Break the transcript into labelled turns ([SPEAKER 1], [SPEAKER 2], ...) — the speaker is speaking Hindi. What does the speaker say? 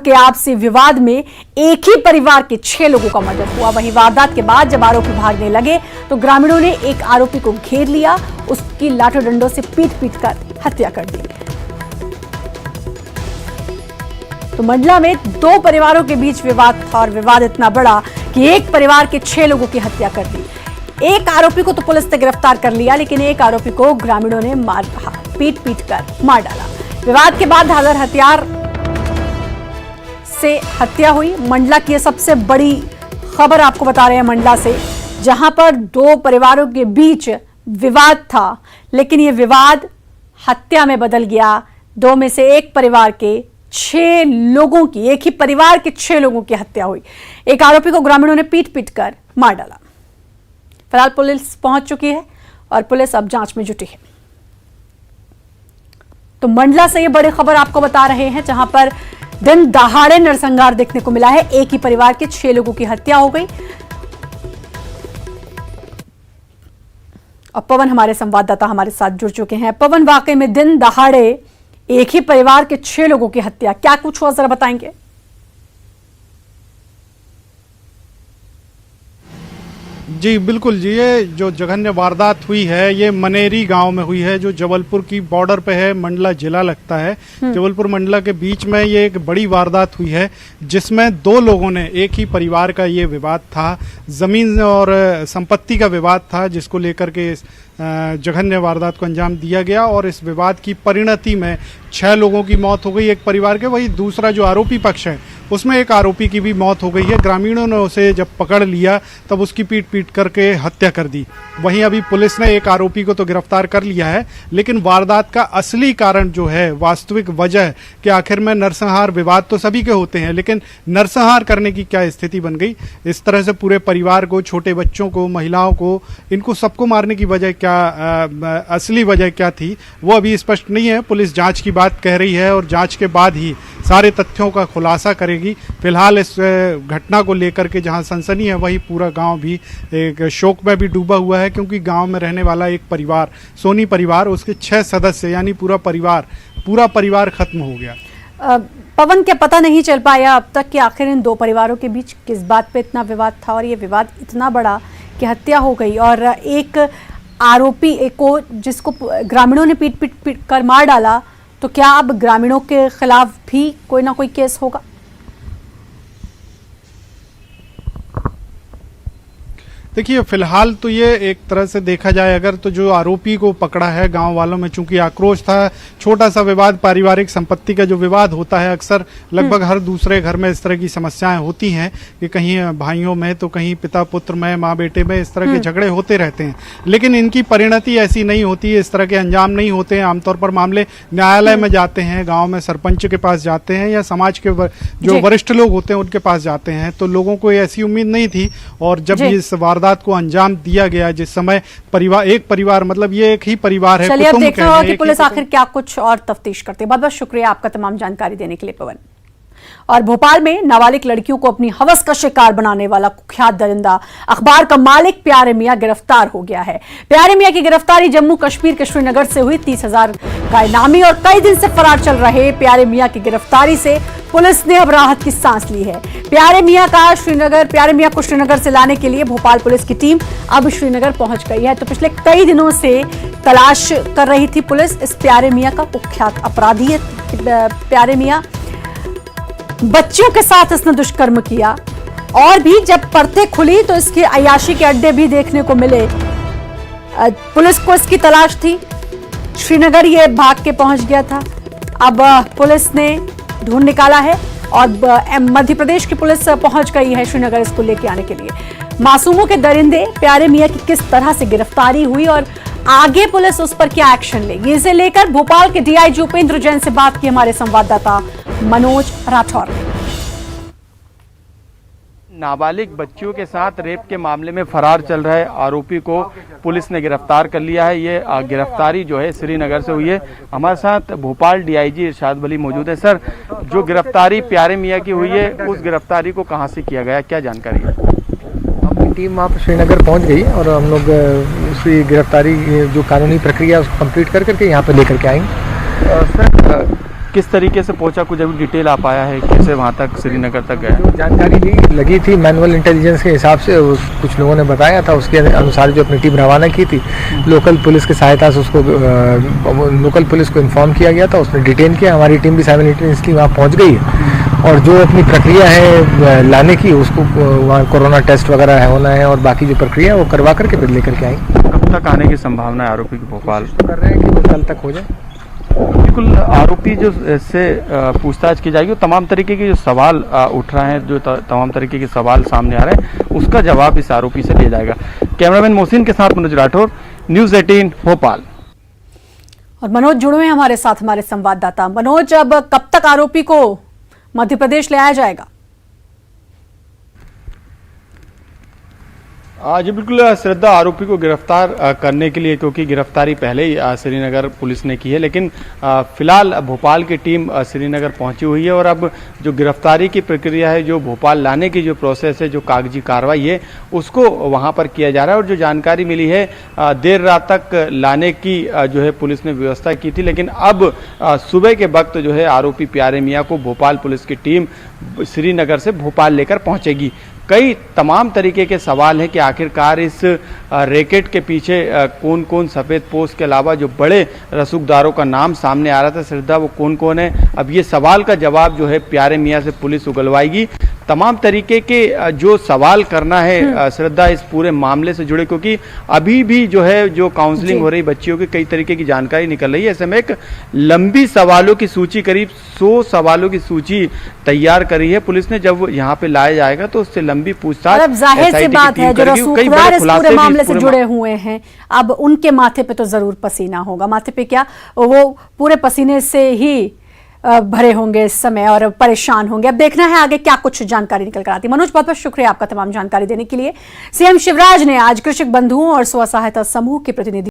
[SPEAKER 1] के आपसी विवाद में एक ही परिवार के 6 लोगों का मर्डर हुआ। वहीं वारदात के बाद जब आरोपी भागने लगे तो ग्रामीणों ने एक आरोपी को घेर लिया, उसकी लाठों डंडों से पीट कर हत्या कर दी। तो मंडला में 2 परिवारों के बीच विवाद था और विवाद इतना बड़ा कि एक परिवार के 6 लोगों की हत्या कर दी। एक आरोपी को तो पुलिस ने गिरफ्तार कर लिया, लेकिन एक आरोपी को ग्रामीणों ने पीट कर मार डाला। विवाद के बाद धारदार हथियार से हत्या हुई। मंडला की सबसे बड़ी खबर आपको बता रहे हैं मंडला से, जहां पर 2 परिवारों के बीच विवाद था, लेकिन यह विवाद हत्या में बदल गया। 2 में से एक परिवार के 6 लोगों की, एक ही परिवार के 6 लोगों की हत्या हुई। एक आरोपी को ग्रामीणों ने पीट कर मार डाला। फिलहाल पुलिस पहुंच चुकी है और पुलिस अब जांच में जुटी है। तो मंडला से ये बड़ी खबर आपको बता रहे हैं, जहां पर दिन दहाड़े नरसंहार देखने को मिला है। एक ही परिवार के 6 लोगों की हत्या हो गई। और पवन हमारे संवाददाता हमारे साथ जुड़ चुके हैं। पवन, वाकई में दिन दहाड़े एक ही परिवार के 6 लोगों की हत्या, क्या कुछ हुआ जरा बताएंगे?
[SPEAKER 2] जी बिल्कुल जी, ये जो जघन्य वारदात हुई है ये मनेरी गांव में हुई है, जो जबलपुर की बॉर्डर पे है, मंडला जिला लगता है। जबलपुर मंडला के बीच में ये एक बड़ी वारदात हुई है, जिसमें 2 लोगों ने, एक ही परिवार का ये विवाद था, जमीन और संपत्ति का विवाद था, जिसको लेकर के जघन्य वारदात को अंजाम दिया गया। और इस विवाद की परिणति में 6 लोगों की मौत हो गई एक परिवार के। वही दूसरा जो आरोपी पक्ष है उसमें एक आरोपी की भी मौत हो गई है। ग्रामीणों ने उसे जब पकड़ लिया तब उसकी पीट करके हत्या कर दी। वहीं अभी पुलिस ने एक आरोपी को तो गिरफ्तार कर लिया है, लेकिन वारदात का असली कारण जो है, वास्तविक वजह कि आखिर में नरसंहार, विवाद तो सभी के होते हैं, लेकिन नरसंहार करने की क्या स्थिति बन गई, इस तरह से पूरे परिवार को, छोटे बच्चों को, महिलाओं को, इनको सबको मारने की वजह क्या, असली वजह क्या थी, वो अभी स्पष्ट नहीं है। पुलिस जांच की बात कह रही है और जांच के बाद ही सारे तथ्यों का खुलासा करेगी। फिलहाल इस घटना को लेकर के जहां सनसनी है, वही पूरा गांव भी एक शोक में भी डूबा हुआ है, क्योंकि गांव में रहने वाला एक परिवार, सोनी परिवार, उसके 6 सदस्य यानी पूरा परिवार खत्म हो गया।
[SPEAKER 1] पवन, क्या पता नहीं चल पाया अब तक कि आखिर इन 2 परिवारों के बीच किस बात पे इतना विवाद था और ये विवाद इतना बड़ा कि हत्या हो गई? और एक आरोपी को जिसको ग्रामीणों ने पीट कर मार डाला, तो क्या अब ग्रामीणों के खिलाफ भी कोई ना कोई केस होगा?
[SPEAKER 2] देखिए, फिलहाल तो ये एक तरह से देखा जाए अगर, तो जो आरोपी को पकड़ा है, गांव वालों में चूंकि आक्रोश था, छोटा सा विवाद, पारिवारिक संपत्ति का जो विवाद होता है, अक्सर लगभग हर दूसरे घर में इस तरह की समस्याएं होती हैं कि कहीं भाइयों में तो कहीं पिता पुत्र में, माँ बेटे में, इस तरह के झगड़े होते रहते हैं। लेकिन इनकी परिणति ऐसी नहीं होती, इस तरह के अंजाम नहीं होते हैं। आमतौर पर मामले न्यायालय में जाते हैं, गाँव में सरपंच के पास जाते हैं या समाज के जो वरिष्ठ लोग होते हैं उनके पास जाते हैं। तो लोगों को ऐसी उम्मीद नहीं थी, और जब इस वारदात को अंजाम दिया गया, जिस समय एक परिवार, मतलब ये एक ही परिवार है।
[SPEAKER 1] चलिए अब देखना होगा कि पुलिस आखिर क्या कुछ और तफ्तीश करती है। बहुत बहुत शुक्रिया आपका तमाम जानकारी देने के लिए पवन। और भोपाल में नाबालिग लड़कियों को अपनी हवस का शिकार बनाने वाला कुख्यात दरिंदा अखबार का मालिक प्यारे मियां गिरफ्तार हो गया है। प्यारे मियां की गिरफ्तारी जम्मू कश्मीर के श्रीनगर से हुई। 30,000 का इनामी और कई दिन से फरार चल रहे प्यारे मियां की गिरफ्तारी से पुलिस ने अब राहत की सांस ली है। प्यारे मियां को श्रीनगर से लाने के लिए भोपाल पुलिस की टीम अब श्रीनगर पहुंच गई है। तो पिछले कई दिनों से तलाश कर रही थी पुलिस इस प्यारे मियां का। कुख्यात अपराधी है प्यारे मियां। बच्चियों के साथ इसने दुष्कर्म किया और भी जब परतें खुली तो इसके अय्याशी के अड्डे भी देखने को मिले। पुलिस को इसकी तलाश थी। श्रीनगर ये भाग के पहुंच गया था। अब पुलिस ने ढूंढ निकाला है और मध्य प्रदेश की पुलिस पहुंच गई है श्रीनगर इसको लेके आने के लिए। मासूमों के दरिंदे प्यारे मियां की किस तरह से गिरफ्तारी हुई और आगे पुलिस उस पर क्या एक्शन लेगी, इसे लेकर भोपाल के डीआईजी उपेंद्र जैन से बात की हमारे संवाददाता मनोज राठौर ने।
[SPEAKER 3] नाबालिग बच्चियों के साथ रेप के मामले में फरार चल रहे आरोपी को पुलिस ने गिरफ्तार कर लिया है। ये गिरफ्तारी जो है श्रीनगर से हुई है। हमारे साथ भोपाल डीआईजी इरशाद वली मौजूद है। सर, जो गिरफ्तारी प्यारे मियां की हुई है, उस गिरफ्तारी को कहां से किया गया, क्या जानकारी है?
[SPEAKER 4] अपनी टीम वहाँ पर श्रीनगर पहुँच गई और हम लोग उसकी गिरफ्तारी जो कानूनी प्रक्रिया उसको कंप्लीट कर करके यहाँ पर लेकर के आएंगे।
[SPEAKER 3] सर, किस तरीके से पहुंचा, कुछ अभी डिटेल आ पाया है, कैसे वहां तक श्रीनगर तक गया?
[SPEAKER 4] जो जानकारी लगी थी मैनुअल इंटेलिजेंस के हिसाब से कुछ लोगों ने बताया था, उसके अनुसार जो अपनी टीम रवाना की थी, लोकल पुलिस की सहायता से उसको लोकल पुलिस को इन्फॉर्म किया गया था, उसने डिटेन किया। हमारी टीम भी साइमल्टेनियसली वहाँ पहुँच गई है और जो अपनी प्रक्रिया है लाने की, उसको वहाँ कोरोना टेस्ट वगैरह होना है और बाकी जो प्रक्रिया है वो करवा करके फिर लेकर के आएंगे।
[SPEAKER 3] कब तक आने की संभावना है आरोपी की भोपाल?
[SPEAKER 4] कर रहे हैं कि वो कल तक हो जाए।
[SPEAKER 3] बिल्कुल, आरोपी जो से पूछताछ की जाएगी, तमाम तरीके के जो सवाल उठ रहे हैं, जो तमाम तरीके के सवाल सामने आ रहे हैं, उसका जवाब इस आरोपी से लिया जाएगा। कैमरामैन मोहसिन के साथ मनोज राठौर, न्यूज़ 18 भोपाल।
[SPEAKER 1] और मनोज जुड़े हैं हमारे साथ, हमारे संवाददाता। मनोज, अब कब तक आरोपी को मध्य प्रदेश ले आया जाएगा?
[SPEAKER 3] जी बिल्कुल श्रद्धा, आरोपी को गिरफ्तार करने के लिए, क्योंकि गिरफ्तारी पहले ही श्रीनगर पुलिस ने की है, लेकिन फिलहाल भोपाल की टीम श्रीनगर पहुंची हुई है और अब जो गिरफ्तारी की प्रक्रिया है, जो भोपाल लाने की जो प्रोसेस है, जो कागजी कार्रवाई है, उसको वहां पर किया जा रहा है। और जो जानकारी मिली है, देर रात तक लाने की जो है पुलिस ने व्यवस्था की थी, लेकिन अब सुबह के वक्त जो है आरोपी प्यारे मियाँ को भोपाल पुलिस की टीम श्रीनगर से भोपाल लेकर पहुंचेगी। कई तमाम तरीके के सवाल हैं कि आखिरकार इस रैकेट के पीछे कौन कौन सफ़ेद पोस्ट के अलावा जो बड़े रसूखदारों का नाम सामने आ रहा था श्रद्धा, वो कौन कौन है। अब ये सवाल का जवाब जो है प्यारे मियाँ से पुलिस उगलवाएगी। तमाम तरीके के जो सवाल करना है श्रद्धा इस पूरे मामले से जुड़े, क्योंकि अभी भी जो है जो काउंसलिंग हो रही बच्चियों की, कई तरीके की जानकारी निकल रही है। ऐसे में एक लंबी सवालों की सूची, करीब 100 सवालों की सूची तैयार करी है पुलिस ने। जब यहाँ पे लाया जाएगा तो उससे लंबी पूछताछ,
[SPEAKER 1] अब जाहिर सी बात है जो रसूखदार इस पूरे मामले से जुड़े हुए हैं, अब उनके माथे पे तो जरूर पसीना होगा। माथे पे क्या, वो पूरे पसीने से ही भरे होंगे इस समय और परेशान होंगे। अब देखना है आगे क्या कुछ जानकारी निकल कर आती है। मनोज, बहुत बहुत शुक्रिया आपका तमाम जानकारी देने के लिए। सीएम शिवराज ने आज कृषक बंधुओं और स्व सहायता समूह के प्रतिनिधि